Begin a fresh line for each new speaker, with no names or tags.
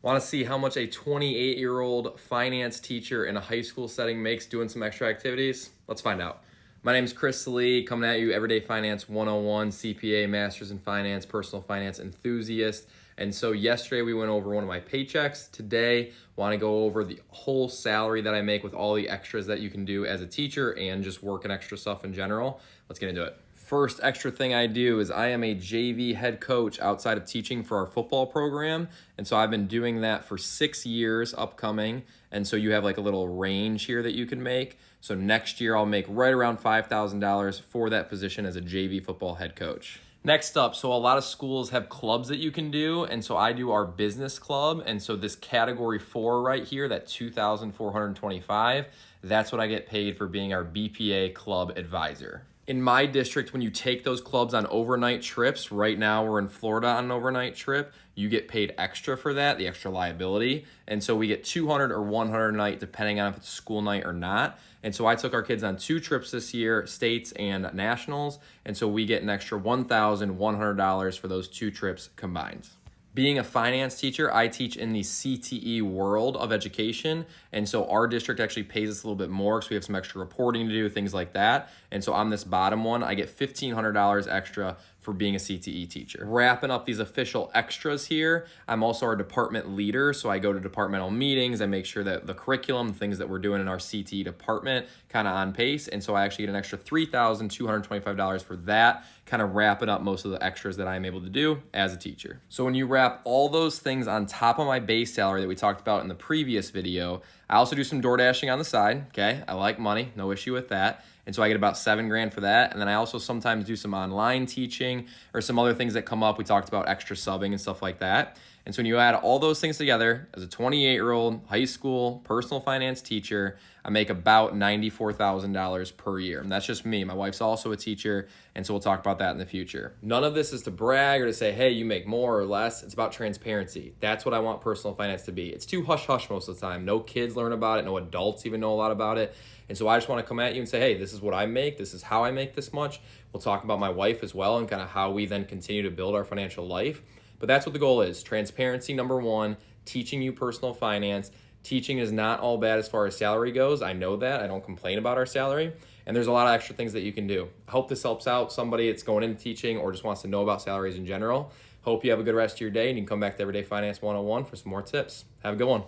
Want to see how much a 28-year-old finance teacher in a high school setting makes doing some extra activities? Let's find out. My name is Chris Lee, coming at you Everyday Finance 101, CPA, Masters in Finance, Personal Finance enthusiast. And so yesterday we went over one of my paychecks. Today, want to go over the whole salary that I make with all the extras that you can do as a teacher and just working extra stuff in general. Let's get into it. First extra thing I do is I am a JV head coach outside of teaching for our football program. And so I've been doing that for 6 years upcoming. And so you have like a little range here that you can make. So next year I'll make right around $5,000 for that position as a JV football head coach. Next up, so a lot of schools have clubs that you can do, and so I do our business club, and so this category 4 right here, that $2,425, that's what I get paid for being our BPA club advisor. In my district, when you take those clubs on overnight trips, right now we're in Florida on an overnight trip, you get paid extra for that, the extra liability. And so we get $200 or $100 a night, depending on if it's a school night or not. And so I took our kids on 2 trips this year, states and nationals. And so we get an extra $1,100 for those 2 trips combined. Being a finance teacher, I teach in the CTE world of education. And so our district actually pays us a little bit more because we have some extra reporting to do, things like that. And so on this bottom one, I get $1,500 extra for being a CTE teacher. Wrapping up these official extras here, I'm also our department leader. So I go to departmental meetings. I make sure that the curriculum, things that we're doing in our CTE department, kind of on pace. And so I actually get an extra $3,225 for that, kind of wrapping up most of the extras that I'm able to do as a teacher. So when you wrap all those things on top of my base salary that we talked about in the previous video, I also do some door dashing on the side, okay? I like money, no issue with that. And so I get about $7 grand for that. And then I also sometimes do some online teaching or some other things that come up. We talked about extra subbing and stuff like that. And so when you add all those things together, as a 28-year-old high school personal finance teacher, I make about $94,000 per year. And that's just me. My wife's also a teacher, and so we'll talk about that in the future. None of this is to brag or to say, hey, you make more or less. It's about transparency. That's what I want personal finance to be. It's too hush-hush most of the time. No kids learn about it. No adults even know a lot about it. And so I just want to come at you and say, hey, this is what I make. This is how I make this much. We'll talk about my wife as well and kind of how we then continue to build our financial life. But that's what the goal is. Transparency, number one, teaching you personal finance. Teaching is not all bad as far as salary goes. I know that. I don't complain about our salary. And there's a lot of extra things that you can do. I hope this helps out somebody that's going into teaching or just wants to know about salaries in general. Hope you have a good rest of your day and you can come back to Everyday Finance 101 for some more tips. Have a good one.